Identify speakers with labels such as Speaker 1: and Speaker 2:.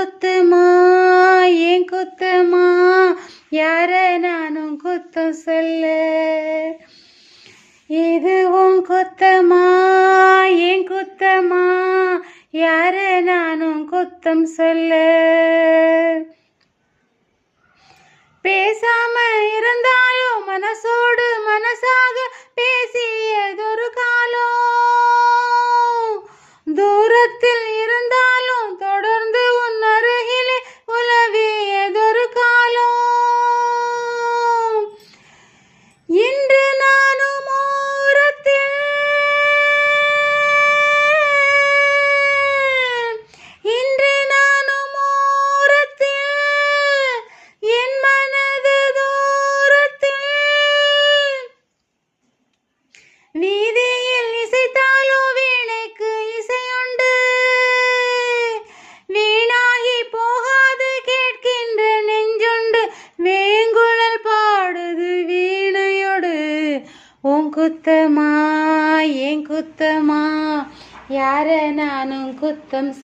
Speaker 1: குத்துமா ஏன் குத்துமா யார நானும் குத்தம் சொல்ல. இது உன் குத்தமா ஏன் குத்தமா யார நானும் குத்தம் சொல்ல. பேசாம இருந்தாலும் மனசோடு மனசாக பேசியதொரு காலம், தூரத்தில் இருந்தாலும் தொடர்ந்து உன் அருகிலே உலவியதொரு காலம். இன்று நானும் ஓரத்தில், இன்று நானும் ஓரத்தில், என் மனது தூரத்தில். வீதியில் இசைத்தாலோ வீணைக்கு இசையுண்டு, வீணாகி போகாது கேட்கின்ற நெஞ்சுண்டு. வேங்குழல் பாடுது வீணையோடு. உன் குத்தமா ஏன் குத்தமா யார நானும் குத்தம்